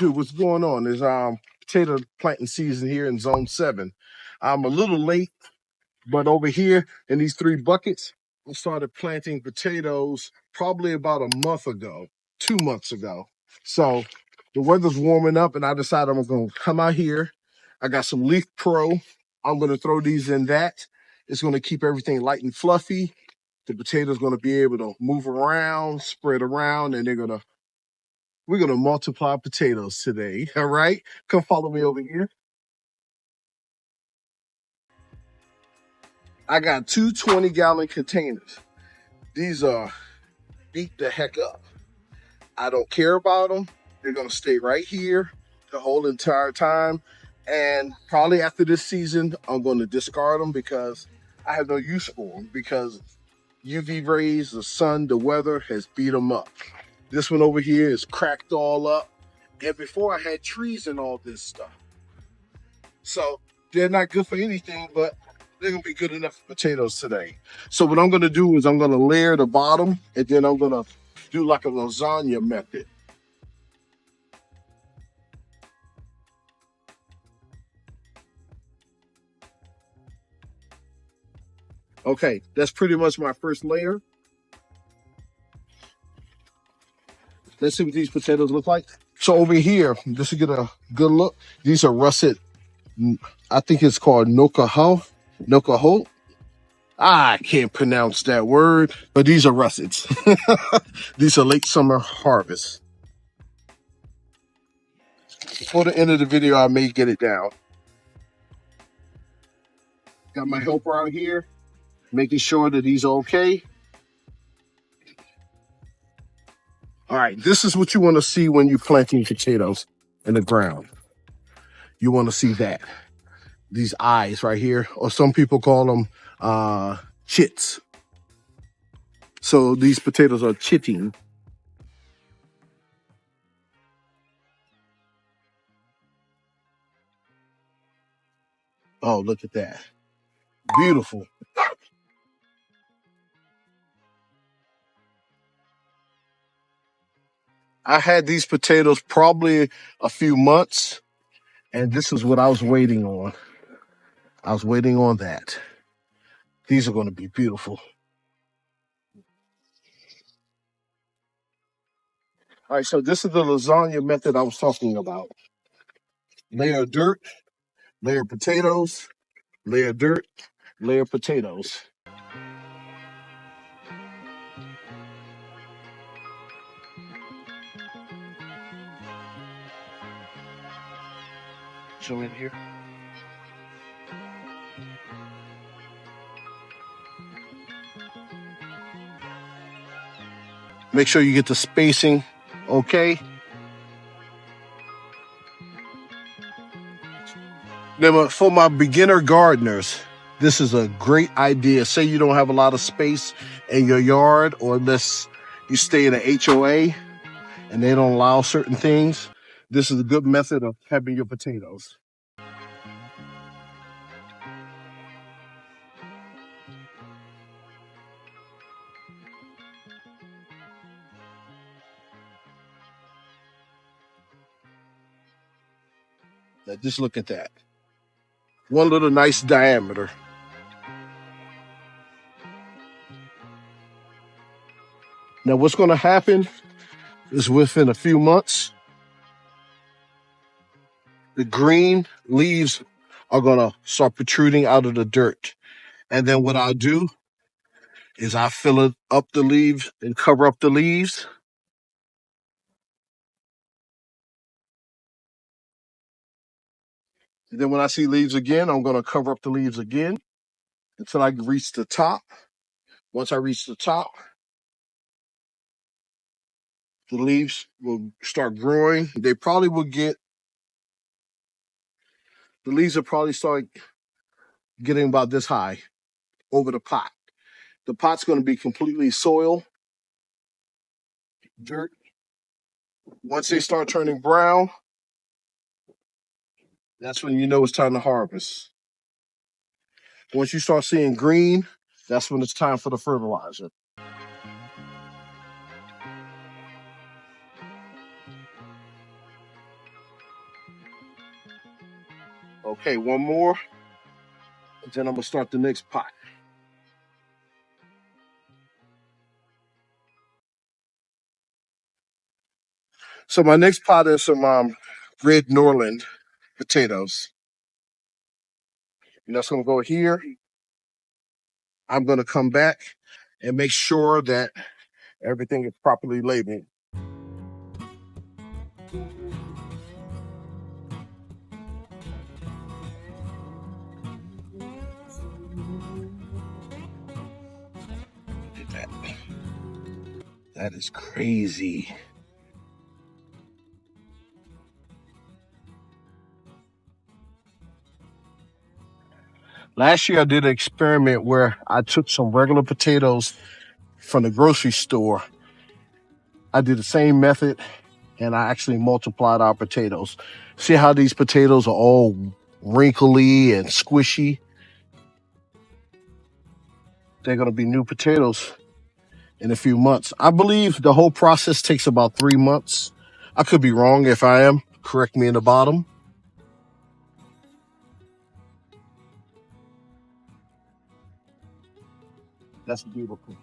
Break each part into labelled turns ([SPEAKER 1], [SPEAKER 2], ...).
[SPEAKER 1] YouTube, what's going on? Is potato planting season here in zone 7. I'm a little late, but over here in these 3 buckets, I started planting potatoes probably about a month ago, 2 months ago. So the weather's warming up and I decided I'm gonna come out here. I got some Leaf Pro. I'm gonna throw these in that. It's gonna keep everything light and fluffy. The potatoes gonna be able to move around, spread around, and we're gonna multiply potatoes today. All right, come follow me over here. I got 2 20-gallon containers. These are beat the heck up. I don't care about them. They're gonna stay right here the whole entire time. And probably after this season, I'm gonna discard them because I have no use for them because UV rays, the sun, the weather has beat them up. This one over here is cracked all up. And before I had trees and all this stuff. So they're not good for anything, but they're gonna be good enough for potatoes today. So what I'm gonna do is I'm gonna layer the bottom and then I'm gonna do like a lasagna method. Okay, that's pretty much my first layer. Let's see what these potatoes look like. So over here, just to get a good look, these are russet. I think it's called Norkotah. I can't pronounce that word, but these are russets. These are late summer harvests. Before the end of the video, I may get it down. Got my helper out here, making sure that he's okay. All right, this is what you want to see when you're planting potatoes in the ground. You want to see that. These eyes right here, or some people call them chits. So these potatoes are chitting. Oh, look at that. Beautiful. I had these potatoes probably a few months, and this is what I was waiting on. I was waiting on that. These are going to be beautiful. All right, so this is the lasagna method I was talking about. Layer of dirt, layer of potatoes, layer of dirt, layer of potatoes. Show in here. Make sure you get the spacing okay. Now, for my beginner gardeners, this is a great idea. Say you don't have a lot of space in your yard, or unless you stay in an HOA and they don't allow certain things. This is a good method of having your potatoes. Now just look at that. One little nice diameter. Now what's going to happen is within a few months, the green leaves are going to start protruding out of the dirt. And then what I'll do is I fill it up the leaves and cover up the leaves. And then when I see leaves again, I'm going to cover up the leaves again until I reach the top. Once I reach the top, the leaves will start growing. The leaves will probably start getting about this high over the pot. The pot's going to be completely soil, dirt. Once they start turning brown, that's when you know it's time to harvest. Once you start seeing green, that's when it's time for the fertilizer. Okay, one more, and then I'm gonna start the next pot. So my next pot is some red Norland potatoes. And that's gonna go here. I'm gonna come back and make sure that everything is properly labeled. Look at that. That is crazy. Last year I did an experiment where I took some regular potatoes from the grocery store. I did the same method and I actually multiplied our potatoes. See how these potatoes are all wrinkly and squishy? They're going to be new potatoes in a few months. I believe the whole process takes about 3 months. I could be wrong. If I am, correct me in the bottom. That's beautiful.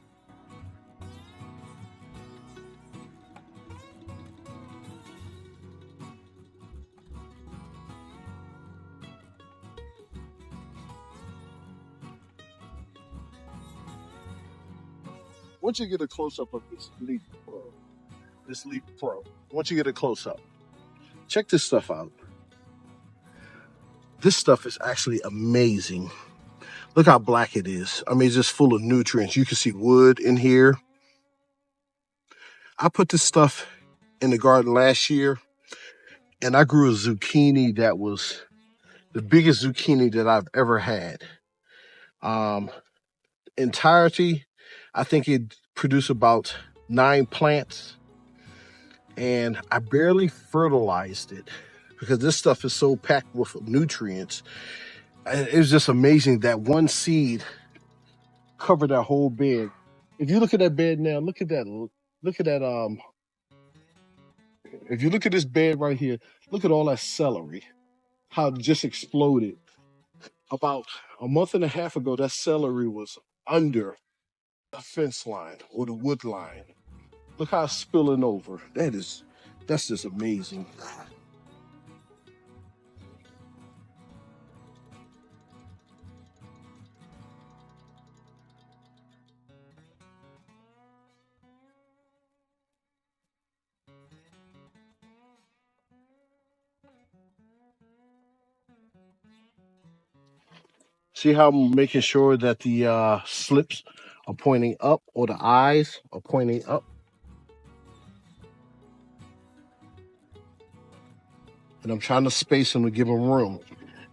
[SPEAKER 1] Once you get a close up of this leaf pro, once you get a close up, check this stuff out. This stuff is actually amazing. Look how black it is. I mean, it's just full of nutrients. You can see wood in here. I put this stuff in the garden last year and I grew a zucchini that was the biggest zucchini that I've ever had. Um, Entirety, I think it produced about 9 plants, and I barely fertilized it because this stuff is so packed with nutrients. It was just amazing that one seed covered that whole bed. If you look at that bed now, look at that. Look at that. If you look at this bed right here, look at all that celery. How it just exploded. About a month and a half ago, that celery was under the fence line or the wood line. Look how it's spilling over. That's just amazing. See how I'm making sure that the slips are pointing up or the eyes are pointing up. And I'm trying to space them to give them room.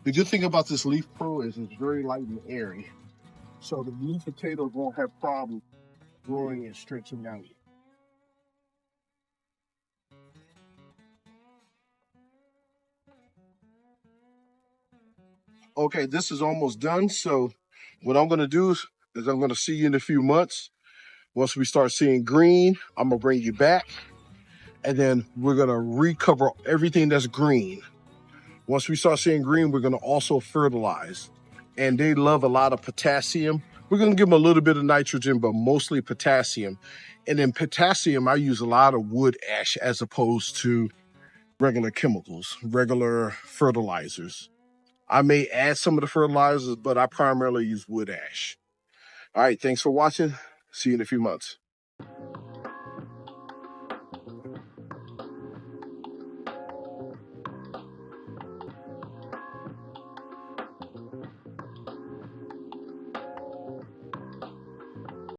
[SPEAKER 1] The good thing about this Leaf Pro is it's very light and airy. So the leaf potatoes won't have problems growing and stretching out. Okay, this is almost done. So what I'm gonna do is I'm gonna see you in a few months. Once we start seeing green, I'm gonna bring you back and then we're gonna recover everything that's green. Once we start seeing green, we're gonna also fertilize. And they love a lot of potassium. We're gonna give them a little bit of nitrogen, but mostly potassium. And in potassium, I use a lot of wood ash as opposed to regular chemicals, regular fertilizers. I may add some of the fertilizers, but I primarily use wood ash. All right, thanks for watching. See you in a few months.